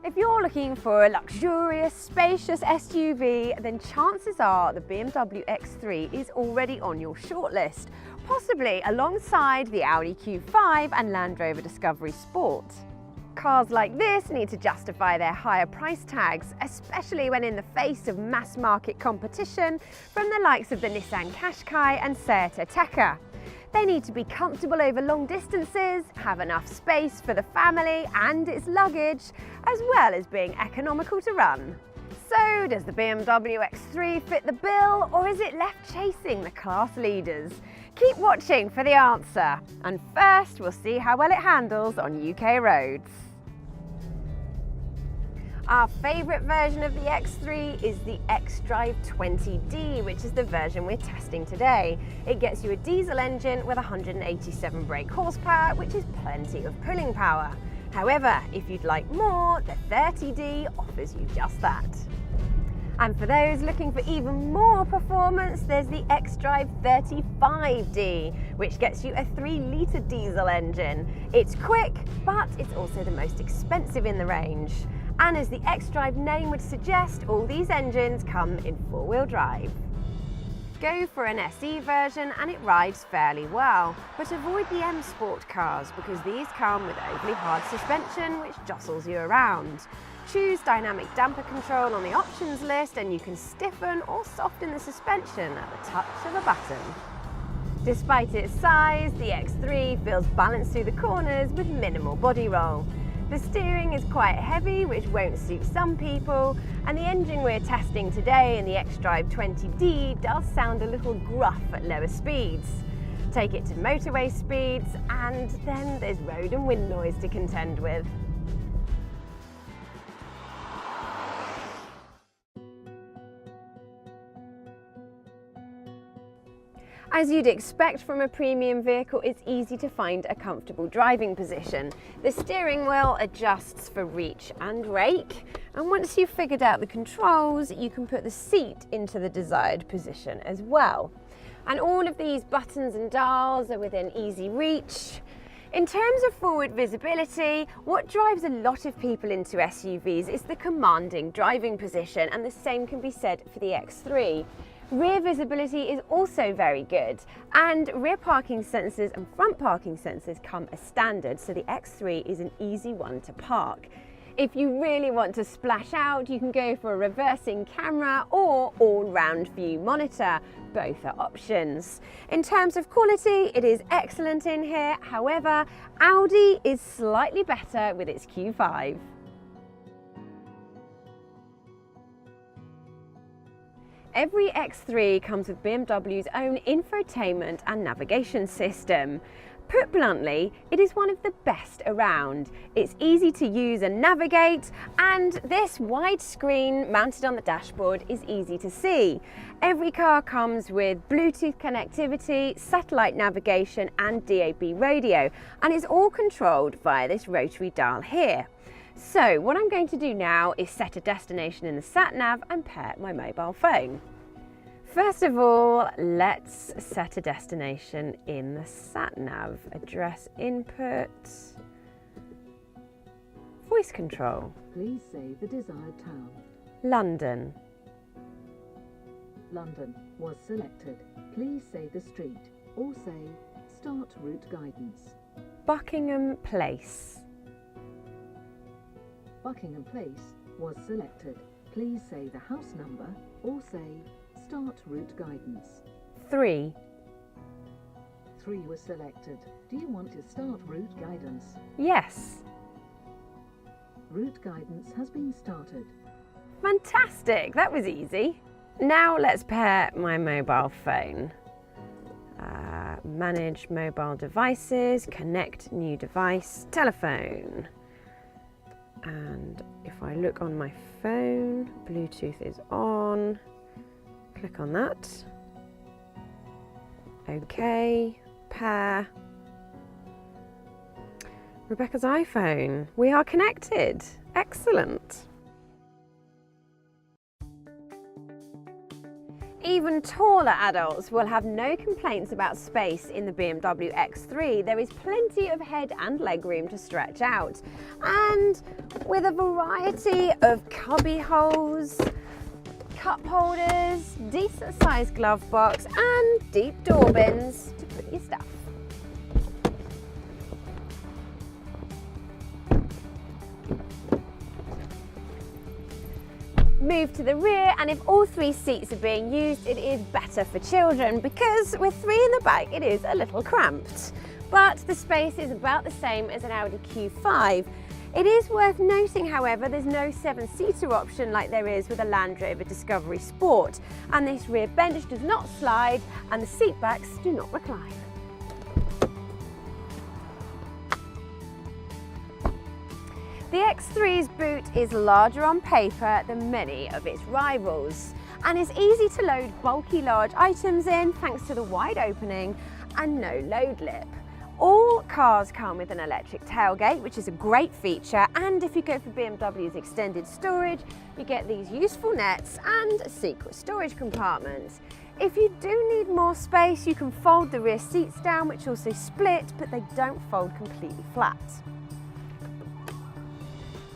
If you're looking for a luxurious, spacious SUV, then chances are the BMW X3 is already on your shortlist, possibly alongside the Audi Q5 and Land Rover Discovery Sport. Cars like this need to justify their higher price tags, especially when in the face of mass market competition from the likes of the Nissan Qashqai and Seat Ateca. They need to be comfortable over long distances, have enough space for the family and its luggage, as well as being economical to run. So, does the BMW X3 fit the bill, or is it left chasing the class leaders? Keep watching for the answer. And first, we'll see how well it handles on UK roads. Our favourite version of the X3 is the xDrive 20D, which is the version we're testing today. It gets you a diesel engine with 187 brake horsepower, which is plenty of pulling power. However, if you'd like more, the 30D offers you just that. And for those looking for even more performance, there's the xDrive 35D, which gets you a 3-litre diesel engine. It's quick, but it's also the most expensive in the range. And as the xDrive name would suggest, all these engines come in 4-wheel drive. Go for an SE version and it rides fairly well, but avoid the M Sport cars because these come with overly hard suspension which jostles you around. Choose dynamic damper control on the options list and you can stiffen or soften the suspension at the touch of a button. Despite its size, the X3 feels balanced through the corners with minimal body roll. The steering is quite heavy, which won't suit some people, and the engine we're testing today in the xDrive 20D does sound a little gruff at lower speeds. Take it to motorway speeds, and then there's road and wind noise to contend with. As you'd expect from a premium vehicle, it's easy to find a comfortable driving position. The steering wheel adjusts for reach and rake, and once you've figured out the controls, you can put the seat into the desired position as well. And all of these buttons and dials are within easy reach. In terms of forward visibility, what drives a lot of people into SUVs is the commanding driving position, and the same can be said for the X3. Rear visibility is also very good, and rear parking sensors and front parking sensors come as standard, so the X3 is an easy one to park. If you really want to splash out, you can go for a reversing camera or all-round view monitor. Both are options. In terms of quality, it is excellent in here. However, Audi is slightly better with its Q5. Every X3 comes with BMW's own infotainment and navigation system. Put bluntly, it is one of the best around. It's easy to use and navigate, and this wide screen mounted on the dashboard is easy to see. Every car comes with Bluetooth connectivity, satellite navigation and DAB radio, and it's all controlled via this rotary dial here. So what I'm going to do now is set a destination in the sat-nav and pair my mobile phone. First of all, let's set a destination in the sat-nav. Address input, voice control. Please say the desired town. London. London was selected. Please say the street or say start route guidance. Buckingham Place. Buckingham Place was selected. Please say the house number or say start route guidance. 3. 3 was selected. Do you want to start route guidance? Yes. Route guidance has been started. Fantastic, that was easy. Now let's pair my mobile phone. Manage mobile devices, connect new device, telephone. And if I look on my phone, Bluetooth is on. Click on that. OK, pair. Rebecca's iPhone. We are connected. Excellent. Even taller adults will have no complaints about space in the BMW X3. There is plenty of head and leg room to stretch out, and with a variety of cubby holes, cup holders, decent sized glove box and deep door bins to put your stuff. Move to the rear, and if all 3 seats are being used, it is better for children because with 3 in the back it is a little cramped. But the space is about the same as an Audi Q5. It is worth noting, however, there's no 7-seater option like there is with a Land Rover Discovery Sport, and this rear bench does not slide and the seat backs do not recline. The X3's boot is larger on paper than many of its rivals and is easy to load bulky large items in thanks to the wide opening and no load lip. All cars come with an electric tailgate, which is a great feature, and if you go for BMW's extended storage, you get these useful nets and a secret storage compartment. If you do need more space, you can fold the rear seats down, which also split, but they don't fold completely flat.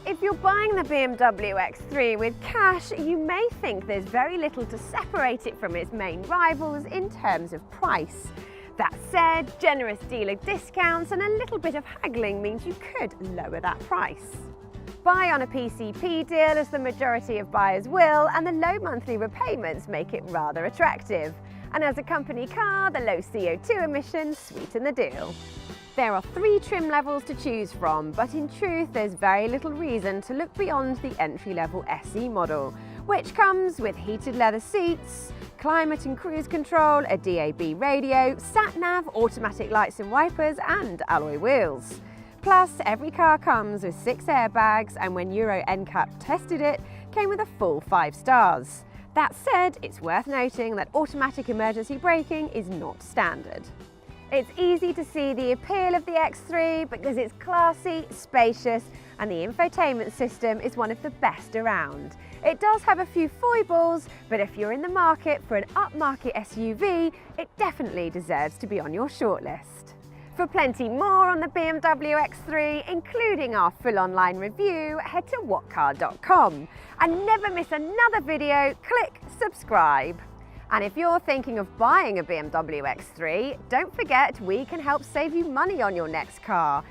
If you're buying the BMW X3 with cash, you may think there's very little to separate it from its main rivals in terms of price. That said, generous dealer discounts and a little bit of haggling means you could lower that price. Buy on a PCP deal, as the majority of buyers will, and the low monthly repayments make it rather attractive. And as a company car, the low CO2 emissions sweeten the deal. There are 3 trim levels to choose from, but in truth there's very little reason to look beyond the entry-level SE model, which comes with heated leather seats, climate and cruise control, a DAB radio, sat-nav, automatic lights and wipers and alloy wheels. Plus, every car comes with 6 airbags, and when Euro NCAP tested it, came with a full 5 stars. That said, it's worth noting that automatic emergency braking is not standard. It's easy to see the appeal of the X3 because it's classy, spacious, and the infotainment system is one of the best around. It does have a few foibles, but if you're in the market for an upmarket SUV, it definitely deserves to be on your shortlist. For plenty more on the BMW X3, including our full online review, head to whatcar.com. And never miss another video, click subscribe. And if you're thinking of buying a BMW X3, don't forget we can help save you money on your next car.